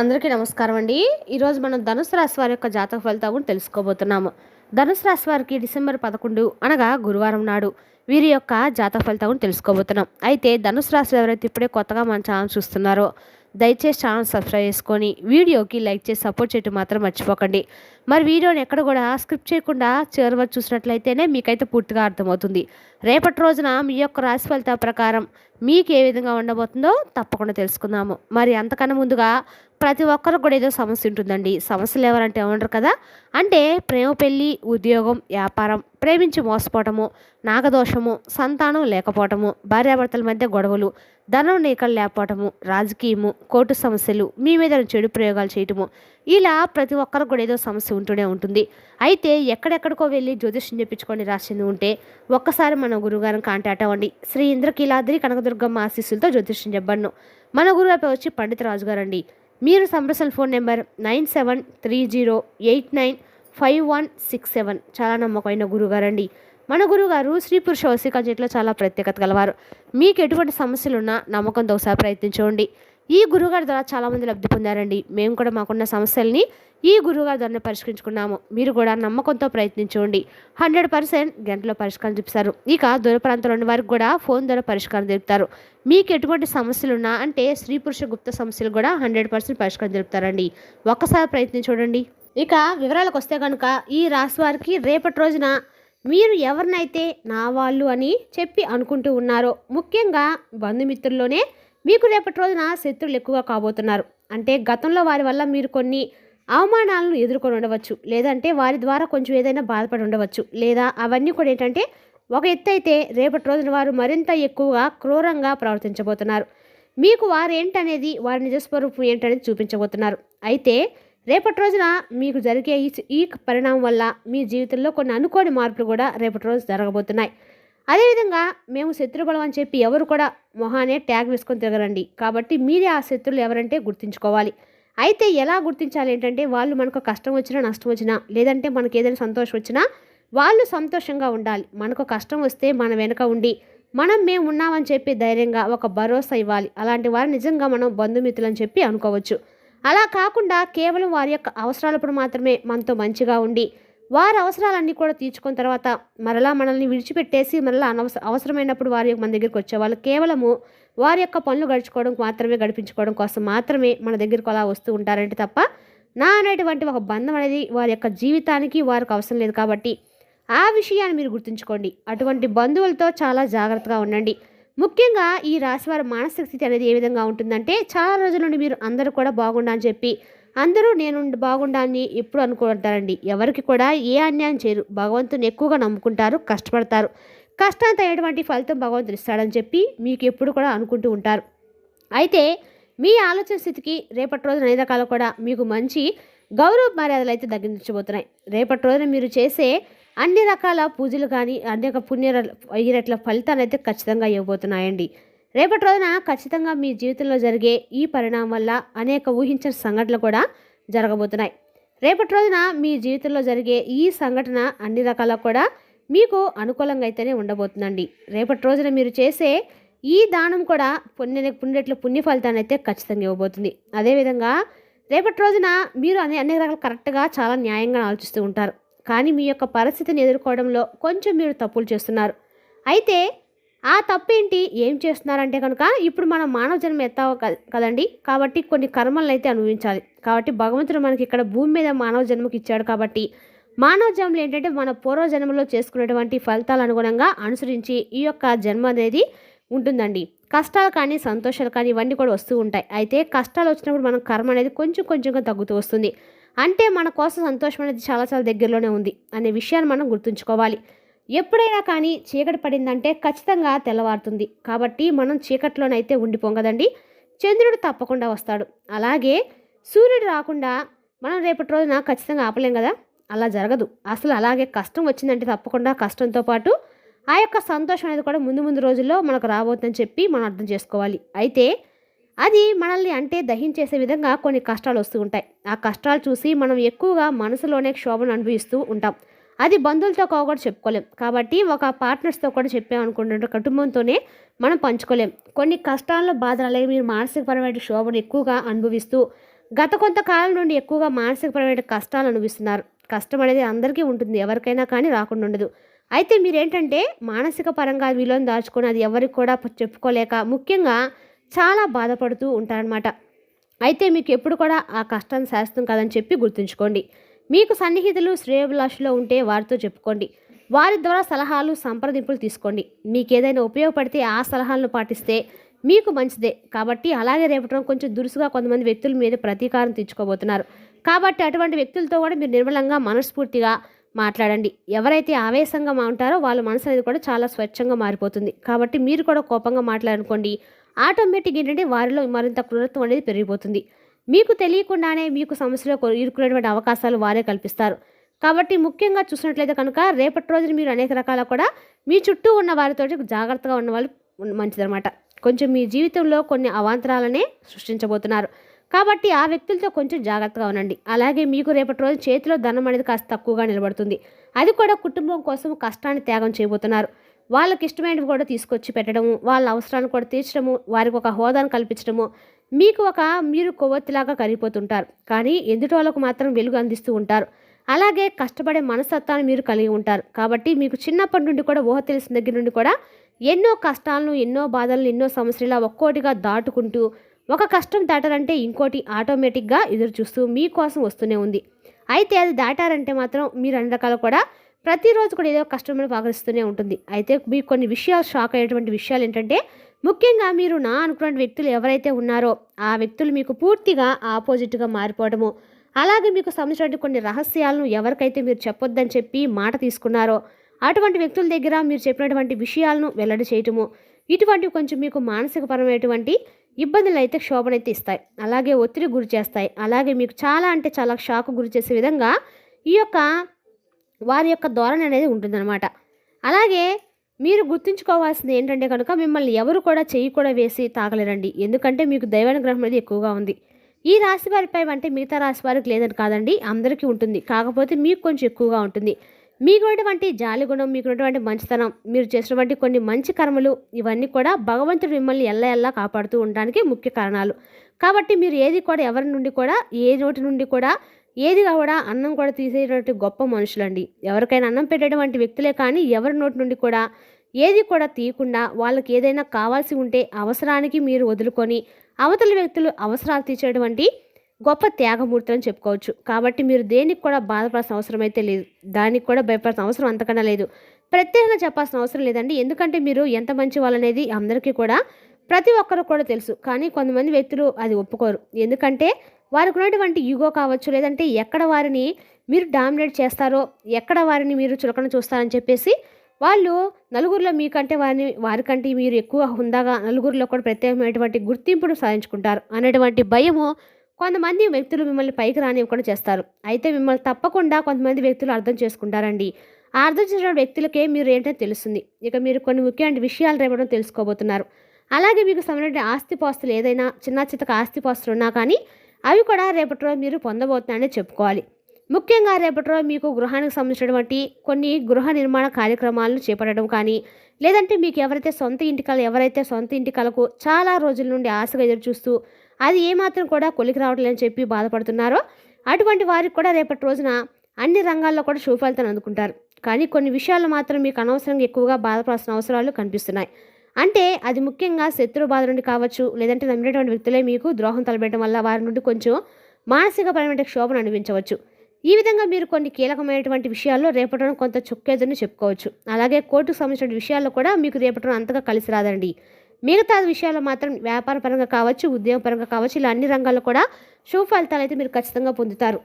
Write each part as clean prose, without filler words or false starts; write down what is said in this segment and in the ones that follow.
అందరికీ నమస్కారం అండి. ఈరోజు మనం ధనుసు రాశి వారి యొక్క జాతక ఫలితాలు కూడా తెలుసుకోబోతున్నాము. ధనుసు రాశి వారికి డిసెంబర్ 11 అనగా గురువారం నాడు వీరి యొక్క జాతక ఫలితాలు కూడా తెలుసుకోబోతున్నాం. అయితే ధనుసు రాశి ఎవరైతే ఇప్పుడే కొత్తగా మన ఛానల్ చూస్తున్నారో దయచేసి ఛానల్ సబ్స్క్రైబ్ చేసుకొని వీడియోకి లైక్ చేసి సపోర్ట్ చేయడం మాత్రం మర్చిపోకండి. మరి వీడియోని ఎక్కడ కూడా స్క్రిప్ట్ చేయకుండా చివరి వరకు చూసినట్లయితేనే మీకైతే పూర్తిగా అర్థమవుతుంది. రేపటి రోజున మీ యొక్క రాశి ఫలితాల ప్రకారం మీకు ఏ విధంగా ఉండబోతుందో తప్పకుండా తెలుసుకుందాము. మరి అంతకన్నా ముందుగా ప్రతి ఒక్కరికి కూడా ఏదో సమస్య ఉంటుందండి. సమస్యలు ఎవరంటే ఏమంటారు కదా, అంటే ప్రేమ, పెళ్ళి, ఉద్యోగం, వ్యాపారం, ప్రేమించి మోసపోవటము, నాగదోషము, సంతానం లేకపోవటము, భార్యాభర్తల మధ్య గొడవలు, ధనం నీకలు లేకపోవటము, రాజకీయము, కోర్టు సమస్యలు, మీ మీద చెడు ప్రయోగాలు చేయటము, ఇలా ప్రతి ఒక్కరికి కూడా ఏదో సమస్య ఉంటూనే ఉంటుంది. అయితే ఎక్కడెక్కడికో వెళ్ళి జ్యోతిష్యం చెప్పించుకొని రాసింది ఉంటే ఒక్కసారి మన గురుగారిని కాంటాక్ట్ అవ్వండి. శ్రీ ఇంద్రకీలాద్రి కనకదుర్గమ్మ ఆశీస్సులతో జ్యోతిష్యం చెప్పబడను. మన గురువు వచ్చి పండిత రాజు గారండి. మీరు సంప్రసల్ ఫోన్ నెంబర్ 9730895167. చాలా నమ్మకమైన గురుగారండి. మన గురుగారు స్త్రీ పురుష వశీకరణ చేతిలో చాలా ప్రత్యేకత గలవారు. మీకు ఎటువంటి సమస్యలున్నా నమ్మకంతో ఒకసారి ప్రయత్నించండి. ఈ గురుగారి ద్వారా చాలామంది లబ్ధి పొందారండి. మేము కూడా మాకున్న సమస్యల్ని ఈ గురువుగారి ద్వారా పరిష్కరించుకున్నాము. మీరు కూడా నమ్మకంతో ప్రయత్నించండి. 100% గంటలో పరిష్కారం చూపిస్తారు. ఇక దూర ప్రాంతంలో ఉన్న వారికి కూడా ఫోన్ ద్వారా పరిష్కారం తెలుపుతారు. మీకు ఎటువంటి సమస్యలున్నా అంటే స్త్రీ పురుష గుప్త సమస్యలు కూడా 100% పరిష్కారం తెలుపుతారండి. ఒక్కసారి ప్రయత్నం చూడండి. ఇక వివరాలకు వస్తే కనుక ఈ రాశి వారికి రేపటి రోజున మీరు ఎవరినైతే నా వాళ్ళు అని చెప్పి అనుకుంటూ ఉన్నారో, ముఖ్యంగా బంధుమిత్రుల్లోనే మీకు రేపటి రోజున శత్రువులు ఎక్కువగా కాబోతున్నారు. అంటే గతంలో వారి వల్ల మీరు కొన్ని అవమానాలను ఎదుర్కొని ఉండవచ్చు, లేదంటే వారి ద్వారా కొంచెం ఏదైనా బాధపడి ఉండవచ్చు, లేదా అవన్నీ కూడా ఏంటంటే ఒక ఎత్తు అయితే రేపటి రోజున వారు మరింత ఎక్కువగా క్రూరంగా ప్రవర్తించబోతున్నారు. మీకు వారు ఏంటనేది, వారి నిజస్వరూపం ఏంటనేది చూపించబోతున్నారు. అయితే రేపటి రోజున మీకు జరిగే ఈ పరిణామం వల్ల మీ జీవితంలో కొన్ని అనుకోని మార్పులు కూడా రేపటి రోజు జరగబోతున్నాయి. అదేవిధంగా మేము శత్రుబలం అని చెప్పి ఎవరు కూడా మొహానే ట్యాగ్ వేసుకొని తిరగరండి. కాబట్టి మీరే ఆ శత్రువులు ఎవరంటే గుర్తించుకోవాలి. అయితే ఎలా గుర్తించాలి ఏంటంటే, వాళ్ళు మనకు కష్టం వచ్చినా నష్టం వచ్చినా, లేదంటే మనకు ఏదైనా సంతోషం వచ్చినా వాళ్ళు సంతోషంగా ఉండాలి. మనకు కష్టం వస్తే మన వెనుక ఉండి మేము ఉన్నామని చెప్పి ధైర్యంగా ఒక భరోసా ఇవ్వాలి. అలాంటి వారు నిజంగా మనం బంధుమిత్రులు అని చెప్పి అనుకోవచ్చు. అలా కాకుండా కేవలం వారి యొక్క అవసరాలప్పుడు మాత్రమే మనతో మంచిగా ఉండి వారి అవసరాలన్నీ కూడా తీర్చుకున్న తర్వాత మరలా మనల్ని విడిచిపెట్టేసి మరలా అవసరమైనప్పుడు మన దగ్గరికి వచ్చేవాళ్ళు కేవలము వారి యొక్క పనులు గడిపించుకోవడం కోసం మాత్రమే మన దగ్గరికి అలా వస్తూ ఉంటారంటే తప్ప నా అనేటువంటి ఒక బంధం అనేది వారి యొక్క జీవితానికి వారికి అవసరం లేదు. కాబట్టి ఆ విషయాన్ని మీరు గుర్తుంచుకోండి. అటువంటి బంధువులతో చాలా జాగ్రత్తగా ఉండండి. ముఖ్యంగా ఈ రాశివారి మానసిక స్థితి అనేది ఏ విధంగా ఉంటుందంటే, చాలా రోజుల నుండి మీరు అందరూ కూడా బాగుండాలని చెప్పి అందరూ నేను బాగుండాలని ఎప్పుడు అనుకుంటారండి. ఎవరికి కూడా ఏ అన్యాయం చేయరు. భగవంతుని ఎక్కువగా నమ్ముకుంటారు, కష్టపడతారు. కష్టానికి అయ్యేటువంటి ఫలితం భగవంతుడు ఇస్తాడని చెప్పి మీకు ఎప్పుడు కూడా అనుకుంటూ ఉంటారు. అయితే మీ ఆలోచన స్థితికి రేపటి రోజున అన్ని రకాలు కూడా మీకు మంచి గౌరవ మర్యాదలు అయితే దక్కించబోతున్నాయి. రేపటి రోజున మీరు చేసే అన్ని రకాల పూజలు కానీ అనేక రెట్ల ఫలితాలు అయితే ఖచ్చితంగా ఇవ్వబోతున్నాయండి. రేపటి రోజున ఖచ్చితంగా మీ జీవితంలో జరిగే ఈ పరిణామం వల్ల అనేక ఊహించిన సంఘటనలు కూడా జరగబోతున్నాయి. రేపటి రోజున మీ జీవితంలో జరిగే ఈ సంఘటన అన్ని రకాల కూడా మీకు అనుకూలంగా అయితేనే ఉండబోతుందండి. రేపటి రోజున మీరు చేసే ఈ దానం కూడా పుణ్యరెట్ల పుణ్య ఫలితాన్ని అయితే ఖచ్చితంగా ఇవ్వబోతుంది. అదేవిధంగా రేపటి రోజున మీరు అన్ని రకాల కరెక్ట్గా చాలా న్యాయంగా ఆలోచిస్తూ ఉంటారు. కానీ మీ యొక్క పరిస్థితిని ఎదుర్కోవడంలో కొంచెం మీరు తప్పులు చేస్తున్నారు. అయితే ఆ తప్పేంటి, ఏం చేస్తున్నారంటే కనుక, ఇప్పుడు మనం మానవ జన్మ ఎత్తావు కదండి. కాబట్టి కొన్ని కర్మలను అయితే అనుభవించాలి. కాబట్టి భగవంతుడు మనకి ఇక్కడ భూమి మీద మానవ జన్మకి ఇచ్చాడు. కాబట్టి మానవ జన్మలు ఏంటంటే మన పూర్వజన్మలో చేసుకునేటువంటి ఫలితాల అనుగుణంగా అనుసరించి ఈ యొక్క జన్మ అనేది ఉంటుందండి. కష్టాలు కానీ సంతోషాలు కానీ ఇవన్నీ కూడా వస్తూ ఉంటాయి. అయితే కష్టాలు వచ్చినప్పుడు మనం కర్మ అనేది కొంచెంగా తగ్గుతూ వస్తుంది. అంటే మన కోసం సంతోషం అనేది చాలా చాలా దగ్గరలోనే ఉంది అనే విషయాన్ని మనం గుర్తుంచుకోవాలి. ఎప్పుడైనా కానీ చీకటి పడిందంటే ఖచ్చితంగా తెల్లవారుతుంది. కాబట్టి మనం చీకట్లోనైతే ఉండిపోం కదండి. చంద్రుడు తప్పకుండా వస్తాడు. అలాగే సూర్యుడు రాకుండా మనం రేపటి రోజున ఖచ్చితంగా ఆపలేం కదా. అలా జరగదు అసలు. అలాగే కష్టం వచ్చిందంటే తప్పకుండా కష్టంతో పాటు ఆ యొక్క సంతోషం అనేది కూడా ముందు రోజుల్లో మనకు రాబోతుందని చెప్పి మనం అర్థం చేసుకోవాలి. అయితే అది మనల్ని అంటే దహించేసే విధంగా కొన్ని కష్టాలు వస్తూ ఉంటాయి. ఆ కష్టాలు చూసి మనం ఎక్కువగా మనసులోనే క్షోభను అనుభవిస్తూ ఉంటాం. అది బంధువులతో కూడా చెప్పుకోలేం. కాబట్టి ఒక పార్ట్నర్స్తో కూడా చెప్పామనుకుంటుంటే కుటుంబంతోనే మనం పంచుకోలేం. కొన్ని కష్టాల్లో బాధలు అలాగే మీరు మానసికపరమైన క్షోభను ఎక్కువగా అనుభవిస్తూ గత కొంతకాలం నుండి ఎక్కువగా మానసికపరమైన కష్టాలు అనుభవిస్తున్నారు. కష్టం అనేది అందరికీ ఉంటుంది, ఎవరికైనా కానీ రాకుండా ఉండదు. అయితే మీరేంటంటే మానసిక పరంగా విలువను దాచుకొని అది ఎవరికి కూడా చెప్పుకోలేక ముఖ్యంగా చాలా బాధపడుతూ ఉంటారనమాట. అయితే మీకు ఎప్పుడు కూడా ఆ కష్టాన్ని శాశ్వతం కాదని చెప్పి గుర్తుంచుకోండి. మీకు సన్నిహితులు శ్రేయోభిలాషులు ఉంటే వారితో చెప్పుకోండి. వారి ద్వారా సలహాలు సంప్రదింపులు తీసుకోండి. మీకు ఏదైనా ఉపయోగపడితే ఆ సలహాలను పాటిస్తే మీకు మంచిదే. కాబట్టి అలాగే రేపటి కొంచెం దురుసుగా కొంతమంది వ్యక్తుల మీద ప్రతీకారం తీర్చుకోబోతున్నారు. కాబట్టి అటువంటి వ్యక్తులతో కూడా మీరు నిర్మలంగా మనస్ఫూర్తిగా మాట్లాడండి. ఎవరైతే ఆవేశంగా ఉంటారో వాళ్ళ మనసు అనేది కూడా చాలా స్వచ్ఛంగా మారిపోతుంది. కాబట్టి మీరు కూడా కోపంగా మాట్లాడనుకోండి, ఆటోమేటిక్ ఏంటంటే వారిలో మరింత క్రూరత్వం అనేది పెరిగిపోతుంది. మీకు తెలియకుండానే మీకు సమస్యలో ఇరుక్కునేటువంటి అవకాశాలు వారే కల్పిస్తారు. కాబట్టి ముఖ్యంగా చూసినట్లయితే కనుక రేపటి రోజున మీరు అనేక రకాల కూడా మీ చుట్టూ ఉన్న వారితోటి జాగ్రత్తగా ఉన్న వాళ్ళు మంచిదన్నమాట. కొంచెం మీ జీవితంలో కొన్ని అవాంతరాలనే సృష్టించబోతున్నారు. కాబట్టి ఆ వ్యక్తులతో కొంచెం జాగ్రత్తగా ఉండండి. అలాగే మీకు రేపటి రోజు చేతిలో ధనం అనేది కాస్త తక్కువగా నిలబడుతుంది. అది కూడా కుటుంబం కోసం కష్టాన్ని త్యాగం చేయబోతున్నారు. వాళ్ళకి ఇష్టమైనవి కూడా తీసుకొచ్చి పెట్టడము, వాళ్ళ అవసరాలను కూడా తీర్చడము, వారికి ఒక హోదాను కల్పించడము, మీరు కొవ్వొత్తిలాగా కరిగిపోతుంటారు. కానీ ఎదుటి వాళ్ళకు మాత్రం వెలుగు అందిస్తూ ఉంటారు. అలాగే కష్టపడే మనస్తత్వాన్ని మీరు కలిగి ఉంటారు. కాబట్టి మీకు చిన్నప్పటి నుండి కూడా ఊహ తెలిసిన దగ్గర నుండి కూడా ఎన్నో కష్టాలను, ఎన్నో బాధలను, ఎన్నో సమస్యలు ఒక్కోటిగా దాటుకుంటూ ఒక కష్టం దాటారంటే ఇంకోటి ఆటోమేటిక్గా ఎదురు చూస్తూ మీకోసం వస్తూనే ఉంది. అయితే అది దాటారంటే మాత్రం మీరు అన్ని రకాలు కూడా ప్రతిరోజు కూడా ఏదో కష్టమని పాకరిస్తూనే ఉంటుంది. అయితే మీకు కొన్ని విషయాలు షాక్ అయ్యేటువంటి విషయాలు ఏంటంటే ముఖ్యంగా మీరు అనుకున్న వ్యక్తులు ఎవరైతే ఉన్నారో ఆ వ్యక్తులు మీకు పూర్తిగా ఆపోజిట్గా మారిపోవడము, అలాగే మీకు సంబంధించిన కొన్ని రహస్యాలను ఎవరికైతే మీరు చెప్పొద్దని చెప్పి మాట తీసుకున్నారో అటువంటి వ్యక్తుల దగ్గర మీరు చెప్పినటువంటి విషయాలను వెల్లడి చేయటము, ఇటువంటివి కొంచెం మీకు మానసికపరమైనటువంటి ఇబ్బందులు అయితే క్షోభనైతే ఇస్తాయి. అలాగే ఒత్తిడి గురి చేస్తాయి. అలాగే మీకు చాలా అంటే చాలా షాక్ గురి చేసే విధంగా ఈ యొక్క వారి యొక్క ధోరణి అనేది ఉంటుందన్నమాట. అలాగే మీరు గుర్తుంచుకోవాల్సింది ఏంటంటే కనుక మిమ్మల్ని ఎవరు కూడా చెయ్యి కూడా వేసి తాగలేరండి. ఎందుకంటే మీకు దైవానుగ్రహం అనేది ఎక్కువగా ఉంది. ఈ రాశి వారిపై అంటే మిగతా రాశి వారికి లేదని కాదండి, అందరికీ ఉంటుంది. కాకపోతే మీకు కొంచెం ఎక్కువగా ఉంటుంది. మీకున్నటువంటి జాలిగుణం, మీకున్నటువంటి మంచితనం, మీరు చేసినటువంటి కొన్ని మంచి కర్మలు ఇవన్నీ కూడా భగవంతుడు మిమ్మల్ని ఎల్ల కాపాడుతూ ఉండడానికి ముఖ్య కారణాలు. కాబట్టి మీరు ఏది కూడా ఎవరి నుండి కూడా ఏ నోటి నుండి కూడా ఏది కూడా అన్నం కూడా తీసేటువంటి గొప్ప మనుషులండి. ఎవరికైనా అన్నం పెట్టేటువంటి వ్యక్తులే కానీ ఎవరి నోటి నుండి కూడా ఏది కూడా తీయకుండా వాళ్ళకి ఏదైనా కావాల్సి ఉంటే అవసరానికి మీరు వదులుకొని అవతల వ్యక్తులు అవసరాలు తీర్చేటువంటి గొప్ప త్యాగమూర్తులని చెప్పుకోవచ్చు. కాబట్టి మీరు దేనికి కూడా బాధపడాల్సిన అవసరం అయితే లేదు, దానికి కూడా భయపడాల్సిన అవసరం అంతకన్నా లేదు. ప్రత్యేకంగా చెప్పాల్సిన అవసరం లేదండి. ఎందుకంటే మీరు ఎంత మంచి వాళ్ళనేది అందరికీ కూడా ప్రతి ఒక్కరు కూడా తెలుసు. కానీ కొంతమంది వ్యక్తులు అది ఒప్పుకోరు. ఎందుకంటే వారికి ఉన్నటువంటి ఈగో కావచ్చు, లేదంటే ఎక్కడ వారిని మీరు డామినేట్ చేస్తారో, ఎక్కడ వారిని మీరు చులకన చూస్తారని చెప్పేసి వాళ్ళు నలుగురిలో మీకంటే వారికంటే మీరు ఎక్కువ హుందాగా నలుగురిలో కూడా ప్రత్యేకమైనటువంటి గుర్తింపును సాధించుకుంటారు అనేటువంటి భయము కొంతమంది వ్యక్తులు మిమ్మల్ని పైకి రానివ్వకుండా చేస్తారు. అయితే మిమ్మల్ని తప్పకుండా కొంతమంది వ్యక్తులు అర్థం చేసుకుంటారండి. ఆ అర్థం చేసిన వ్యక్తులకే మీరు ఏంటంటే తెలుస్తుంది. ఇక మీరు కొన్ని ముఖ్యమైన విషయాలు రేపడం తెలుసుకోబోతున్నారు. అలాగే మీకు సంబంధించిన ఆస్తిపాస్తులు ఏదైనా చిన్న చితక ఆస్తిపాస్తులు ఉన్నా కానీ అవి కూడా రేపటి రోజు మీరు పొందబోతున్నారని చెప్పుకోవాలి. ముఖ్యంగా రేపటి రోజు మీకు గృహానికి సంబంధించినటువంటి కొన్ని గృహ నిర్మాణ కార్యక్రమాలను చేపట్టడం కానీ, లేదంటే మీకు ఎవరైతే సొంత ఇంటి కలకు చాలా రోజుల నుండి ఆశగా ఎదురు చూస్తూ అది ఏమాత్రం కూడా కొలికి రావట్లేదని చెప్పి బాధపడుతున్నారో అటువంటి వారికి కూడా రేపటి రోజున అన్ని రంగాల్లో కూడా శుభఫలితాలు అందుకుంటారు. కానీ కొన్ని విషయాల్లో మాత్రం మీకు అనవసరంగా ఎక్కువగా బాధపడాల్సిన అవసరాలు కనిపిస్తున్నాయి. అంటే అది ముఖ్యంగా శత్రు బాధ నుండి కావచ్చు, లేదంటే నమ్మినటువంటి వ్యక్తులే మీకు ద్రోహం తలపెట్టడం వల్ల వారి నుండి కొంచెం మానసికపరమైన క్షోభను అనిపించవచ్చు. ఈ విధంగా మీరు కొన్ని కీలకమైనటువంటి విషయాల్లో రేపటి రోజున కొంత చుక్కేదని చెప్పుకోవచ్చు. అలాగే కోర్టుకు సంబంధించిన విషయాల్లో కూడా మీకు రేపటి రోజున అంతగా కలిసి రాదండి. మిగతా విషయాల్లో మాత్రం వ్యాపార పరంగా కావచ్చు, ఉద్యోగ పరంగా కావచ్చు, ఇలా అన్ని రంగాల్లో కూడా శుభ ఫలితాలు అయితే మీరు ఖచ్చితంగా పొందుతారు.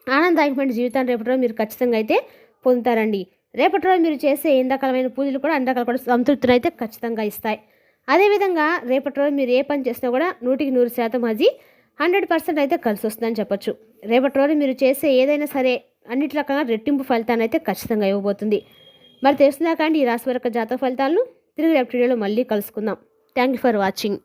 ఆనందదాయకమైన జీవితాన్ని రేపటి రోజు మీరు ఖచ్చితంగా అయితే పొందుతారండి. రేపటి రోజు మీరు చేసే ఎన్ని రకాలమైన పూజలు కూడా అన్ని రకాల కూడా సంతృప్తిని అయితే ఖచ్చితంగా ఇస్తాయి. అదేవిధంగా రేపటి రోజు మీరు ఏ పని చేసినా కూడా 100% అది 100% అయితే కలిసి వస్తుందని చెప్పొచ్చు. రేపటి రోజు మీరు చేసే ఏదైనా సరే అన్నిటి రకంగా రెట్టింపు ఫలితాన్ని అయితే ఖచ్చితంగా ఇవ్వబోతుంది. మరి తెలుస్తుందా కానీ ఈ రాశి వారి జాతక ఫలితాలను తిరిగి రేపటి వీడియోలో మళ్ళీ కలుసుకుందాం. Thank you for watching.